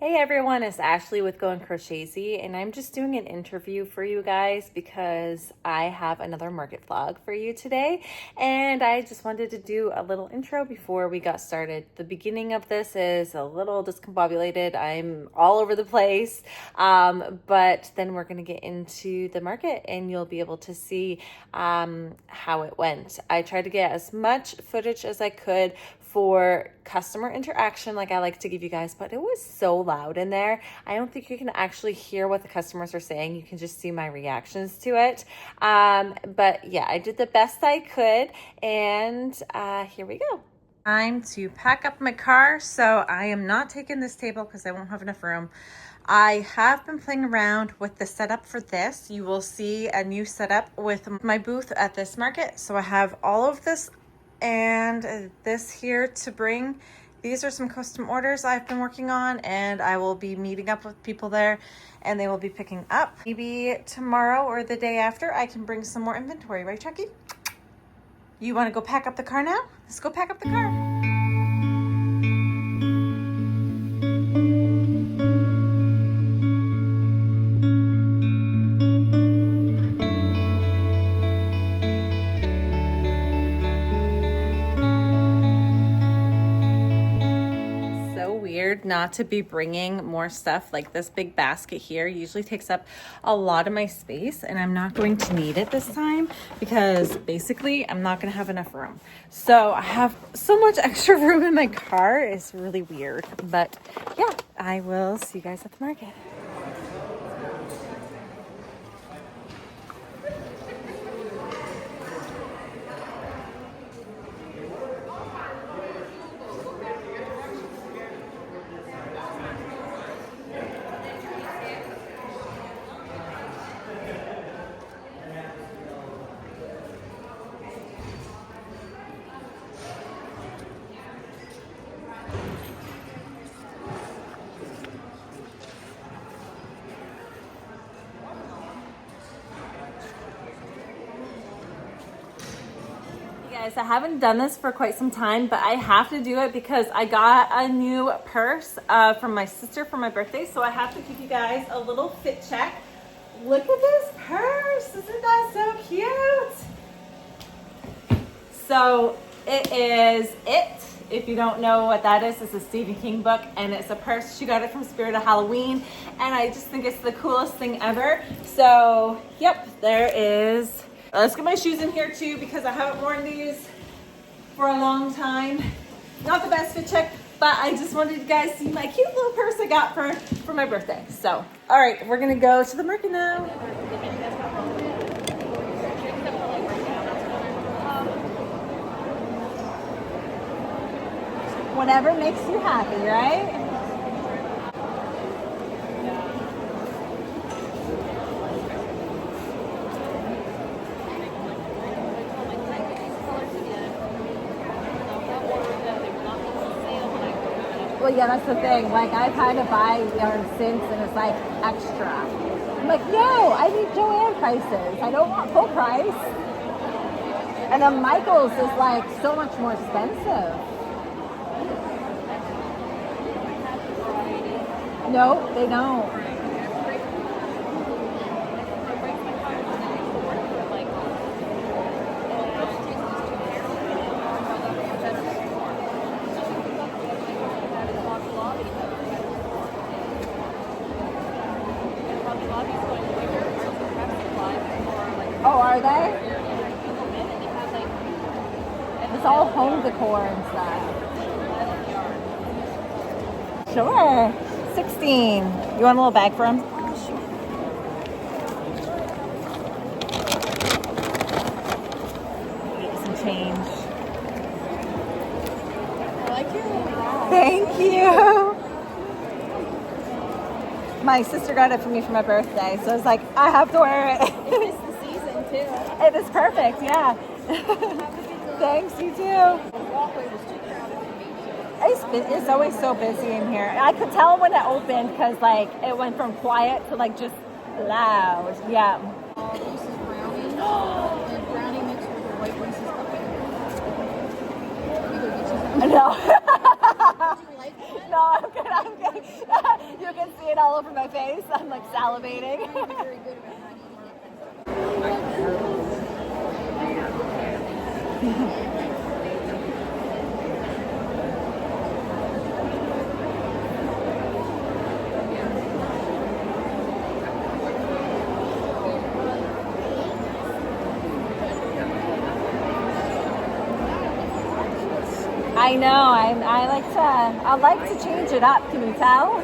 Hey everyone, it's Ashley with Going Crochet, and I'm just doing an interview for you guys because I have another market vlog for you today, and I just wanted to do a little intro before we got started. The beginning of this is a little discombobulated. I'm all over the place, but then we're going to get into the market and you'll be able to see how it went. I tried to get as much footage as I could for customer interaction like I like to give you guys, but it was so loud in there. I don't think you can actually hear what the customers are saying. You can just see my reactions to it. But yeah, I did the best I could, and here we go. Time to pack up my car, so I am not taking this table because I won't have enough room. I have been playing around with the setup for this. You will see a new setup with my booth at this market. So I have all of this and this here to bring. These are some custom orders I've been working on, and I will be meeting up with people there and they will be picking up. Maybe tomorrow or the day after I can bring some more inventory, right Chucky? You want to go pack up the car now? Let's go pack up the car. Not to be bringing more stuff. Like this big basket here usually takes up a lot of my space, and I'm not going to need it this time because basically I'm not going to have enough room. So I have so much extra room in my car. It's really weird, but yeah, I will see you guys at the market. Guys, I haven't done this for quite some time, but I have to do it because I got a new purse from my sister for my birthday, so I have to give you guys a little fit check. Look at this purse, isn't that so cute? So it is It. If you don't know what that is, it's a Stephen King book, and it's a purse. She got it from Spirit of Halloween, and I just think it's the coolest thing ever. So yep, there is. Let's get my shoes in here too because I haven't worn these for a long time. Not the best fit check, but I just wanted you guys to see my cute little purse I got for my birthday. So, all right, we're gonna go to the market now. Whatever makes you happy, right? Well, yeah, that's the thing. Like, I've had to buy yarn since, and it's like extra. I'm like, no, I need Joanne prices. I don't want full price. And then Michael's is like so much more expensive. No, they don't. Oh, are they? It's all home decor and stuff. Sure. 16. You want a little bag for him? Sure. Get some change. I like your little bag. Thank you. My sister got it for me for my birthday, so I was like, I have to wear it. It's the season too. It is perfect, yeah. Thanks, you too. It's always so busy in here. I could tell when it opened because like it went from quiet to like just loud. Yeah. This is brownie. And brownie mixed with the white Reese's cup. No. Would you like that? No, I'm good. see it all over my face. I'm like salivating. I'm very good about not eating it. I know. I like to change it up. Can you tell?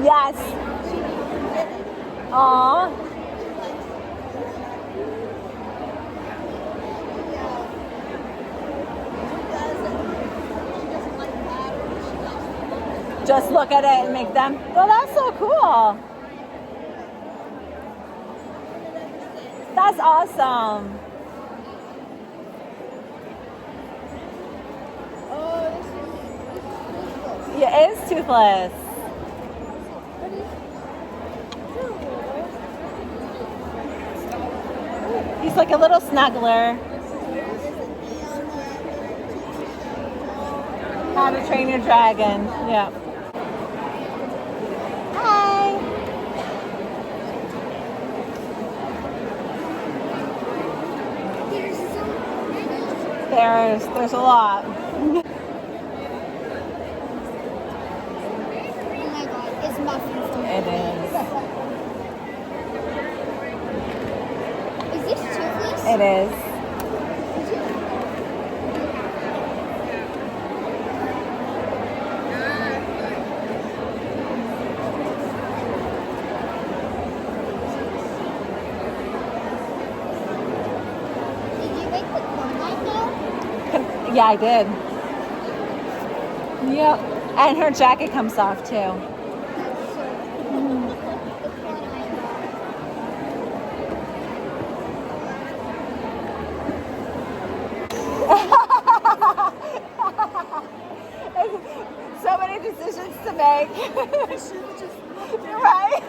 Yes. Aw. Just look at it and make them. Well, that's so cool. That's awesome. Yeah, it is toothless. He's like a little snuggler. How to Train Your Dragon. Yeah. Hi. There's a lot. Oh my god, it's muffins. It is. Is this toothless? It is. Did you make the corn light though? Yeah, I did. Yep. And her jacket comes off too. That's so cool. The corn eyeball. So many decisions to make. Right?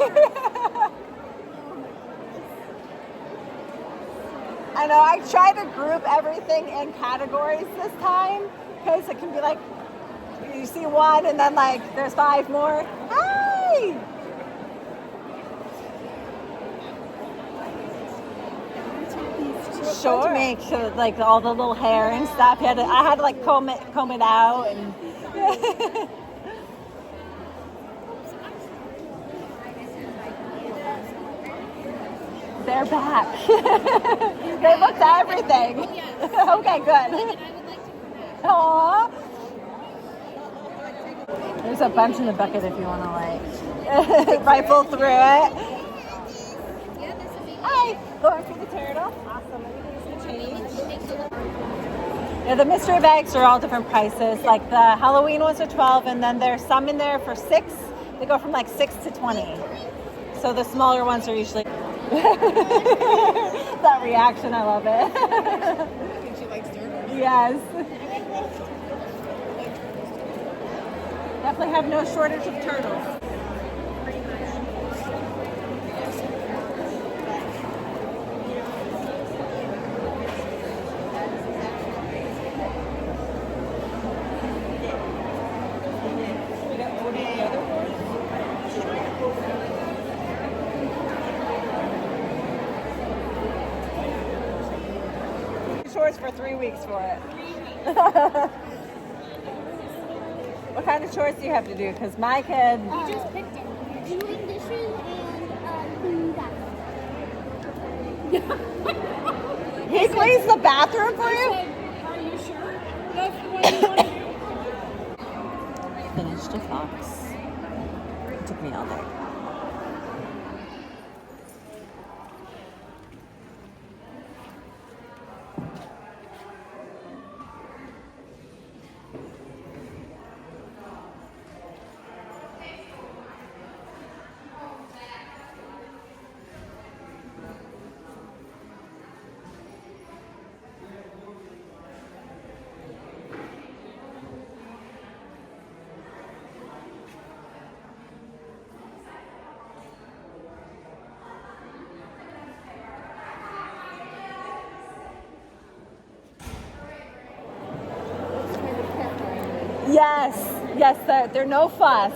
I know, I try to group everything in categories this time because it can be like you see one and then like there's 5 more. Hi! Sure. To make sure, like all the little hair and stuff. I had to like comb it out and. They're back. They looked at everything. Okay, good. Aww. There's a bunch in the bucket if you want to like rifle through it. Hi, going for the turtle. Awesome. Everything's gonna change. Yeah, the mystery bags are all different prices. Like the Halloween ones are 12, and then there's some in there for 6. They go from like 6 to 20. So the smaller ones are usually. That reaction, I love it. I think she likes turtles. Yes. Definitely have no shortage of turtles. Shorts for 3 weeks for it. What kind of chores do you have to do? Because my kid. You just picked it. Doing dishes and cleaning bathroom. He cleans the bathroom for you? Are you sure that's what you want to do? Finished a fox. It took me all day. Yes, they're no fuss.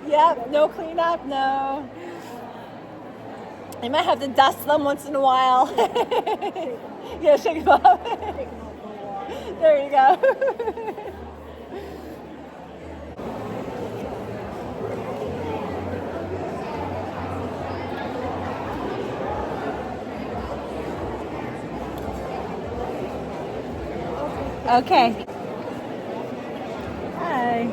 Yep, no cleanup, no. I might have to dust them once in a while. Yeah, shake them up. There you go. Okay. Hi.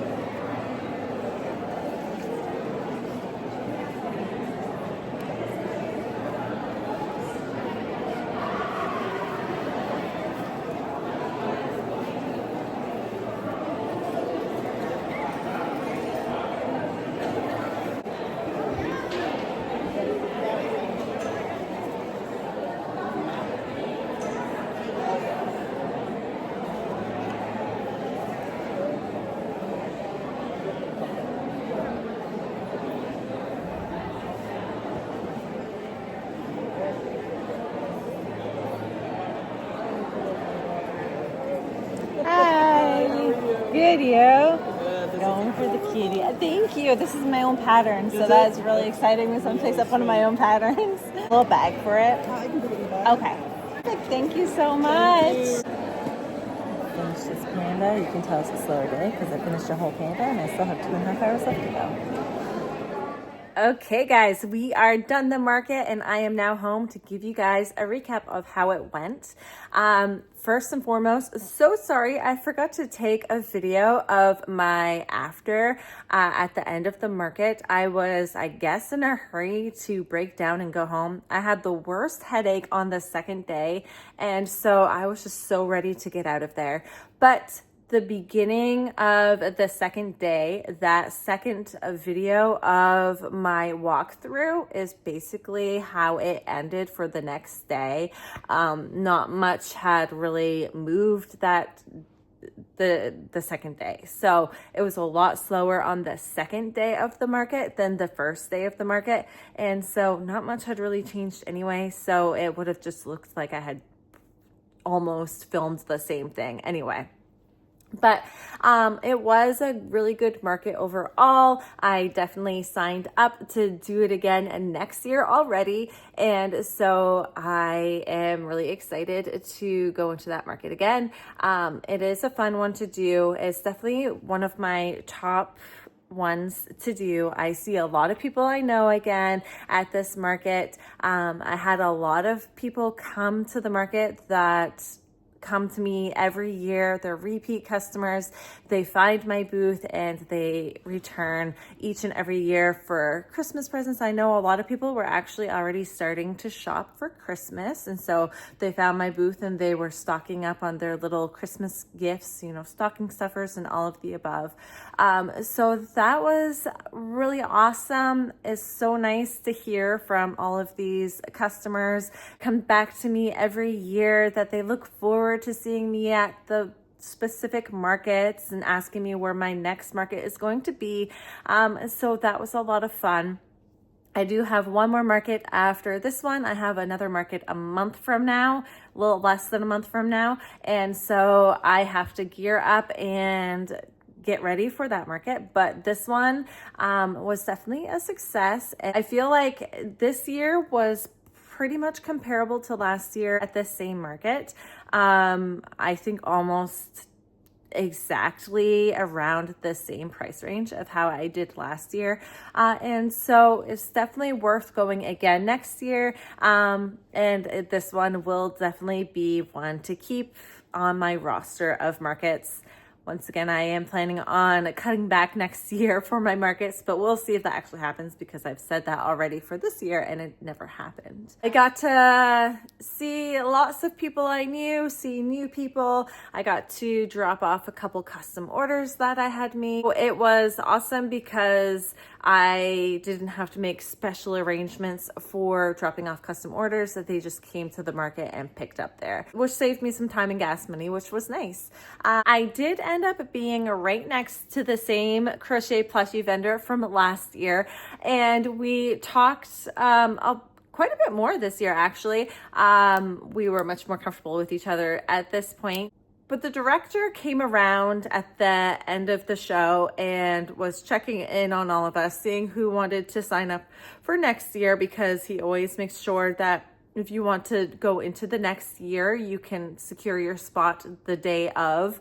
Hi. Good, you? Going for the cutie. Thank you. This is my own pattern, so that's really exciting. When someone picks up one of my own patterns. A little bag for it. Okay. Perfect. Thank you so much. Finished this panda. You can tell it's a slower day because I finished a whole panda and I still have 2.5 hours left to go. Okay guys, we are done the market and I am now home to give you guys a recap of how it went. First and foremost, so sorry I forgot to take a video of my after at the end of the market. I was, I guess, in a hurry to break down and go home. I had the worst headache on the second day and so I was just so ready to get out of there. But the beginning of the second day, that second video of my walkthrough is basically how it ended for the next day. Not much had really moved that the second day. So it was a lot slower on the second day of the market than the first day of the market. And so not much had really changed anyway. So it would have just looked like I had almost filmed the same thing anyway. But it was a really good market overall. I definitely signed up to do it again next year already. And so I am really excited to go into that market again. It is a fun one to do. It's definitely one of my top ones to do. I see a lot of people I know again at this market. I had a lot of people come to the market that come to me every year. They're repeat customers. They find my booth and they return each and every year for Christmas presents. I know a lot of people were actually already starting to shop for Christmas. And so they found my booth and they were stocking up on their little Christmas gifts, you know, stocking stuffers and all of the above. So that was really awesome. It's so nice to hear from all of these customers come back to me every year that they look forward to seeing me at the specific markets and asking me where my next market is going to be. So that was a lot of fun. I do have one more market after this one. I have another market a month from now, a little less than a month from now. And so I have to gear up and get ready for that market. But this one was definitely a success. And I feel like this year was pretty much comparable to last year at the same market. I think almost exactly around the same price range of how I did last year. And so it's definitely worth going again next year. And this one will definitely be one to keep on my roster of markets. Once again, I am planning on cutting back next year for my markets, but we'll see if that actually happens because I've said that already for this year and it never happened. I got to see lots of people I knew, see new people. I got to drop off a couple custom orders that I had made. It was awesome because I didn't have to make special arrangements for dropping off custom orders, that they just came to the market and picked up there, which saved me some time and gas money, which was nice. I did end up being right next to the same crochet plushie vendor from last year, and we talked quite a bit more this year, actually. We were much more comfortable with each other at this point. But the director came around at the end of the show and was checking in on all of us, seeing who wanted to sign up for next year, because he always makes sure that if you want to go into the next year, you can secure your spot the day of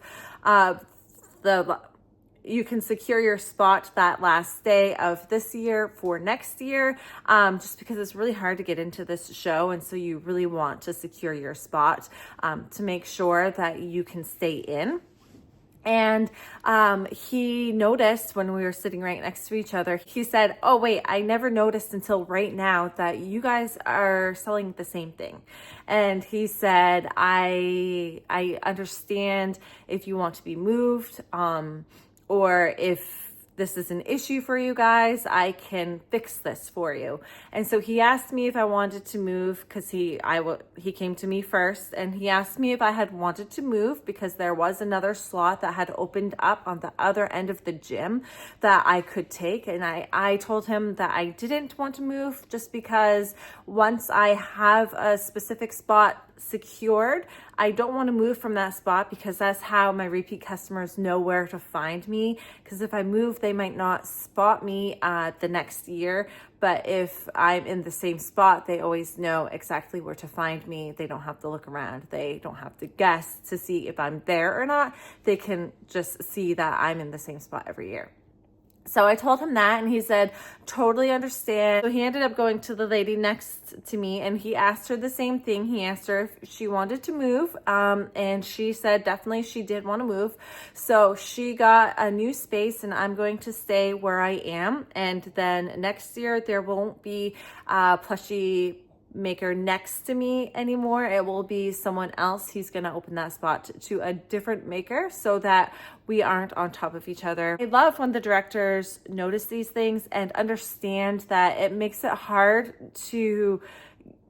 you can secure your spot that last day of this year for next year, just because it's really hard to get into this show. And so you really want to secure your spot to make sure that you can stay in. And he noticed when we were sitting right next to each other, he said, "Oh, wait, I never noticed until right now that you guys are selling the same thing." And he said, I understand if you want to be moved, or if this is an issue for you guys, I can fix this for you. And so he asked me if I wanted to move, because he came to me first, and he asked me if I had wanted to move because there was another slot that had opened up on the other end of the gym that I could take. And I told him that I didn't want to move, just because once I have a specific spot secured, I don't want to move from that spot, because that's how my repeat customers know where to find me. Because if I move, they might not spot me the next year, but if I'm in the same spot, they always know exactly where to find me. They don't have to look around. They don't have to guess to see if I'm there or not. They can just see that I'm in the same spot every year. So I told him that, and he said, "Totally understand." So he ended up going to the lady next to me, and he asked her the same thing. He asked her if she wanted to move, and she said definitely she did want to move. So she got a new space, and I'm going to stay where I am. And then next year there won't be a plushie maker next to me anymore. It will be someone else. He's going to open that spot to a different maker so that we aren't on top of each other. I love when the directors notice these things and understand that it makes it hard to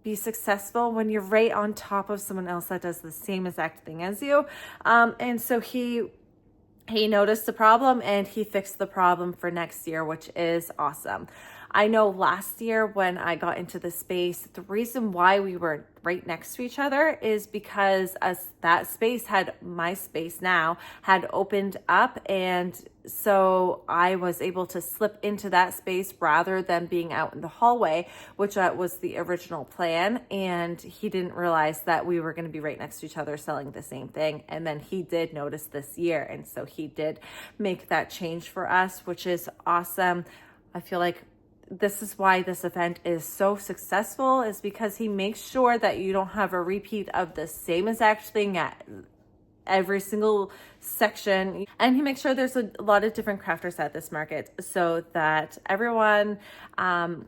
be successful when you're right on top of someone else that does the same exact thing as you. And so he noticed the problem and he fixed the problem for next year, which is awesome. I know last year when I got into the space, the reason why we were right next to each other is because as that space had, my space now, had opened up, and so I was able to slip into that space rather than being out in the hallway, which was the original plan. And he didn't realize that we were going to be right next to each other selling the same thing. And then he did notice this year, and so he did make that change for us, which is awesome. I feel like this is why this event is so successful, is because he makes sure that you don't have a repeat of the same exact thing at every single section. And he makes sure there's a lot of different crafters at this market so that everyone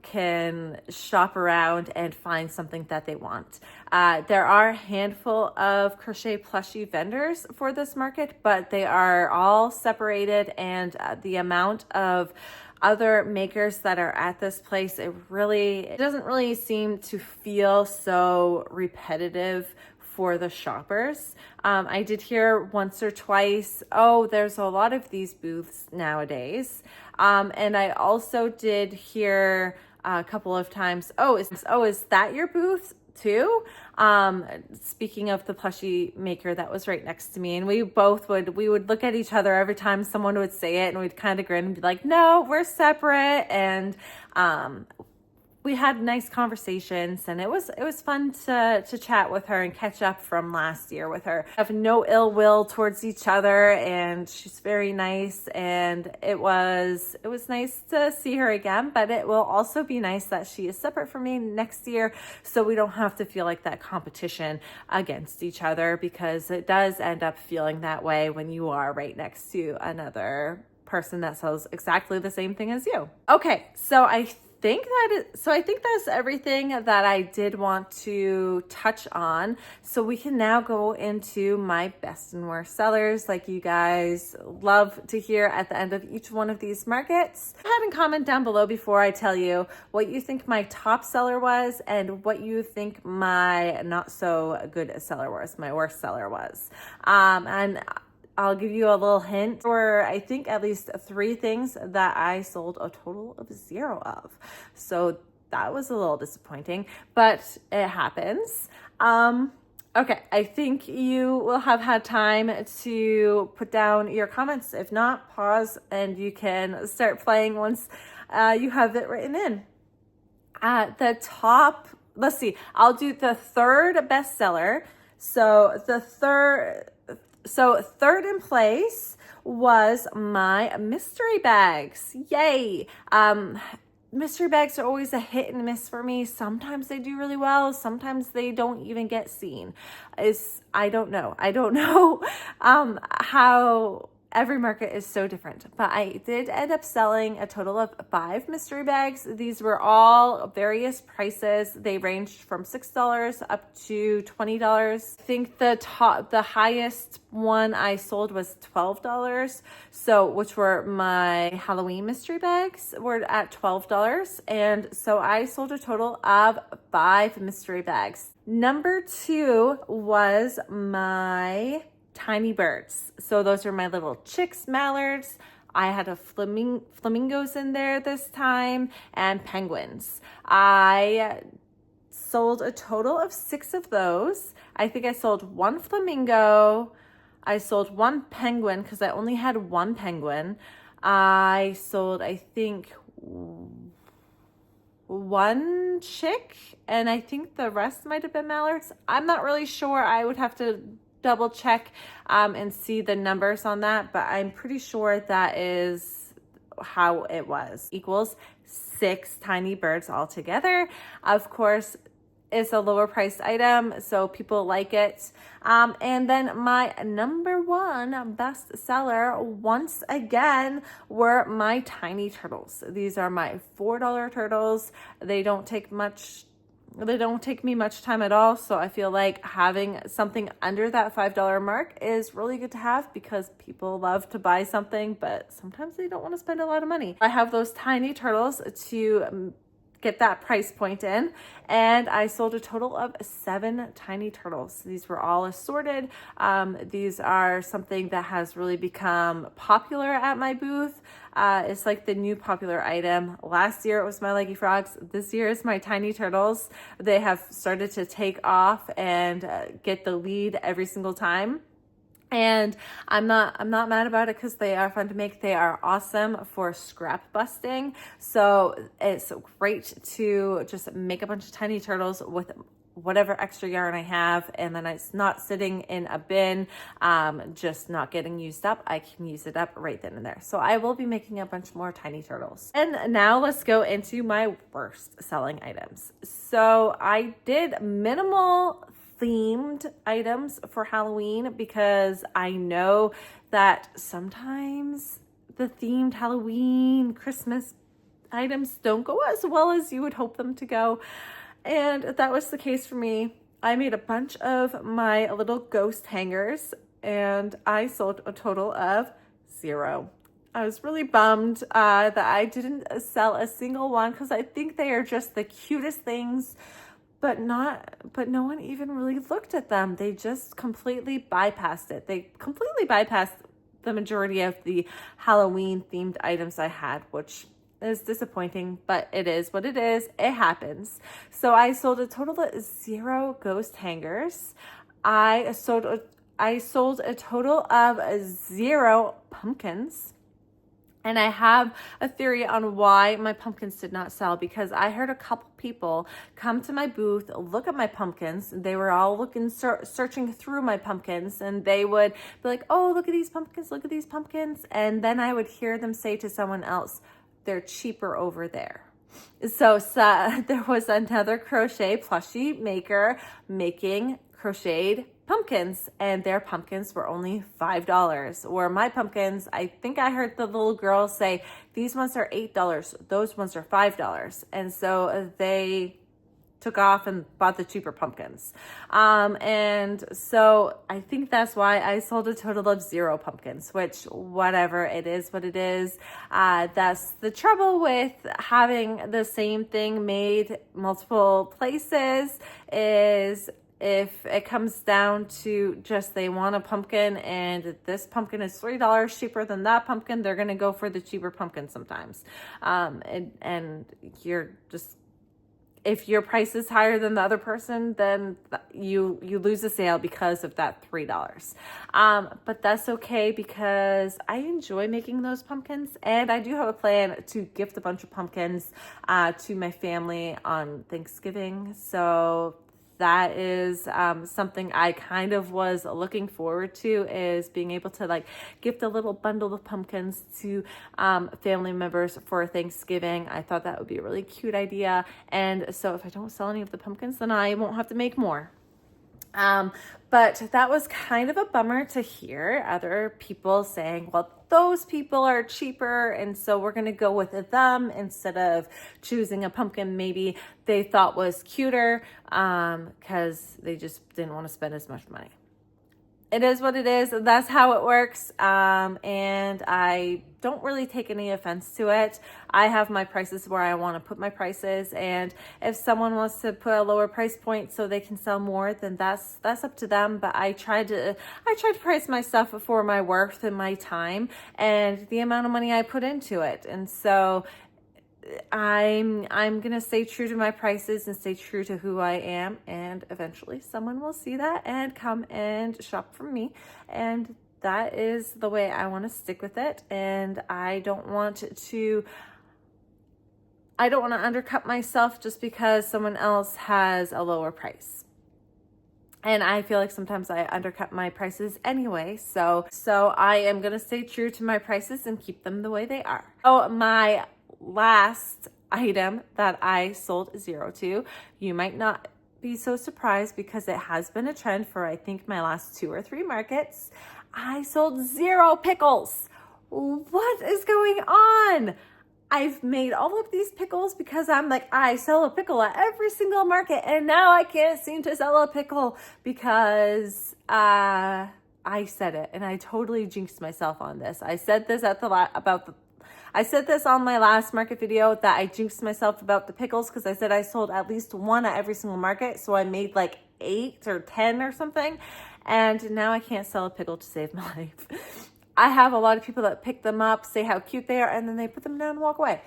can shop around and find something that they want. There are a handful of crochet plushie vendors for this market, but they are all separated, and the amount of other makers that are at this place, it doesn't really seem to feel so repetitive for the shoppers. I did hear once or twice, "Oh, there's a lot of these booths nowadays." And I also did hear a couple of times, is that your booth too?" Speaking of the plushie maker that was right next to me, and we would look at each other every time someone would say it, and we'd kind of grin and be like, "No, we're separate." And we had nice conversations, and it was fun to chat with her and catch up from last year with her. I have no ill will towards each other, and she's very nice, and it was nice to see her again. But it will also be nice that she is separate from me next year, so we don't have to feel like that competition against each other, because it does end up feeling that way when you are right next to another person that sells exactly the same thing as you. Okay, so I think that's everything that I did want to touch on. So we can now go into my best and worst sellers, like you guys love to hear at the end of each one of these markets. Go ahead and comment down below before I tell you what you think my top seller was and what you think my not so good seller was, my worst seller was. And I'll give you a little hint for, I think, at least 3 things that I sold a total of 0 of. So that was a little disappointing, but it happens. Okay, I think you will have had time to put down your comments. If not, pause and you can start playing once you have it written in. At the top, let's see, I'll do the third bestseller. So third in place was my mystery bags. Yay. Mystery bags are always a hit and miss for me. Sometimes they do really well. Sometimes they don't even get seen. I don't know. I don't know how every market is so different. But I did end up selling a total of 5 mystery bags. These were all various prices. They ranged from $6 up to $20. I think the highest one I sold was $12. So, which were my Halloween mystery bags were at $12. And so I sold a total of 5 mystery bags. Number 2 was my tiny birds. So those are my little chicks, mallards. I had a flamingos in there this time and penguins. I sold a total of 6 of those. I think I sold 1 flamingo. I sold 1 penguin because I only had 1 penguin. I sold, I think, 1 chick, and I think the rest might have been mallards. I'm not really sure. I would have to double check and see the numbers on that, but I'm pretty sure that is how it was. Equals 6 tiny birds altogether. Of course, it's a lower priced item, so people like it. And then my number 1 best seller, once again, were my tiny turtles. These are my $4 turtles. They don't take me much time at all. So I feel like having something under that $5 mark is really good to have because people love to buy something, but sometimes they don't want to spend a lot of money. I have those tiny turtles to get that price point in, and I sold a total of 7 tiny turtles. These were all assorted. These are something that has really become popular at my booth. It's like the new popular item. Last year it was my leggy frogs. This year is my tiny turtles. They have started to take off and get the lead every single time. And I'm not mad about it because they are fun to make. They are awesome for scrap busting. So it's great to just make a bunch of tiny turtles with whatever extra yarn I have, and then it's not sitting in a bin, just not getting used up. I can use it up right then and there. So I will be making a bunch more tiny turtles. And now let's go into my worst selling items. So I did minimal themed items for Halloween because I know that sometimes the themed Halloween Christmas items don't go as well as you would hope them to go, and that was the case for me. I made a bunch of my little ghost hangers and I sold a total of 0. I was really bummed that I didn't sell a single one because I think they are just the cutest things, but no one even really looked at them. They just completely bypassed it. They completely bypassed the majority of the Halloween themed items I had, which is disappointing, but it is what it is. It happens. So I sold a total of 0 ghost hangers. I sold a total of 0 pumpkins. And I have a theory on why my pumpkins did not sell, because I heard a couple people come to my booth, look at my pumpkins. They were all searching through my pumpkins, and they would be like, oh, look at these pumpkins, look at these pumpkins. And then I would hear them say to someone else, they're cheaper over there. So there was another crochet plushie maker making crocheted pumpkins, and their pumpkins were only $5. Where my pumpkins, I think I heard the little girl say, these ones are $8, those ones are $5. And so they took off and bought the cheaper pumpkins. And so I think that's why I sold a total of 0 pumpkins, which whatever, it is what it is. That's the trouble with having the same thing made multiple places, is if it comes down to just they want a pumpkin and this pumpkin is $3 cheaper than that pumpkin, they're going to go for the cheaper pumpkin sometimes. And you're just, if your price is higher than the other person, then you lose the sale because of that $3. But that's okay because I enjoy making those pumpkins, and I do have a plan to gift a bunch of pumpkins to my family on Thanksgiving. So that is something I kind of was looking forward to, is being able to like gift a little bundle of pumpkins to family members for Thanksgiving. I thought that would be a really cute idea. And so if I don't sell any of the pumpkins, then I won't have to make more. But that was kind of a bummer to hear other people saying, well, those people are cheaper, and so we're going to go with them instead of choosing a pumpkin maybe they thought was cuter, because they just didn't want to spend as much money. It is what it is. That's how it works. And I don't really take any offense to it. I have my prices where I want to put my prices. And if someone wants to put a lower price point so they can sell more, then that's up to them. But I try to price my stuff for my worth and my time and the amount of money I put into it. And so I'm going to stay true to my prices and stay true to who I am, and eventually someone will see that and come and shop from me, and that is the way I want to stick with it. And I don't want to undercut myself just because someone else has a lower price. And I feel like sometimes I undercut my prices anyway. So I am going to stay true to my prices and keep them the way they are. Oh, my last item that I sold 0 to, you might not be so surprised because it has been a trend for I think my last 2 or 3 markets. I sold 0 pickles. What is going on? I've made all of these pickles because I'm like, I sell a pickle at every single market, and now I can't seem to sell a pickle because I said it, and I totally jinxed myself on this. I said this I said this on my last market video that I jinxed myself about the pickles because I said I sold at least 1 at every single market. So I made like 8 or 10 or something. And now I can't sell a pickle to save my life. I have a lot of people that pick them up, say how cute they are, and then they put them down and walk away.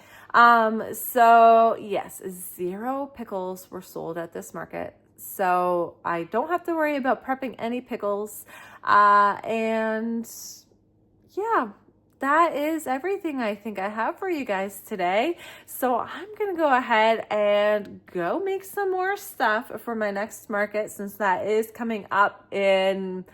So yes, 0 pickles were sold at this market. So I don't have to worry about prepping any pickles. And yeah, that is everything I think I have for you guys today. So I'm going to go ahead and go make some more stuff for my next market, since that is coming up in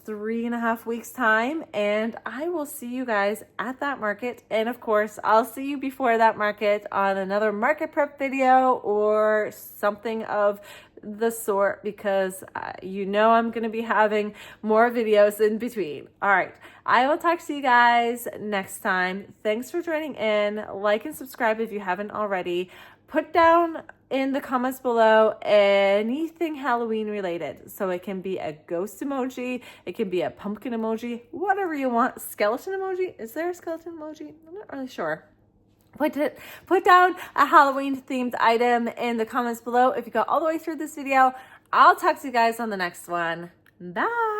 3.5 weeks time, and I will see you guys at that market. And of course, I'll see you before that market on another market prep video or something of the sort, because you know I'm going to be having more videos in between. All right, I will talk to you guys next time. Thanks for joining in. Like and subscribe if you haven't already. Put down in the comments below anything Halloween related. So it can be a ghost emoji, it can be a pumpkin emoji, whatever you want. Skeleton emoji? Is there a skeleton emoji? I'm not really sure. Put down a Halloween themed item in the comments below if you got all the way through this video. I'll talk to you guys on the next one. Bye.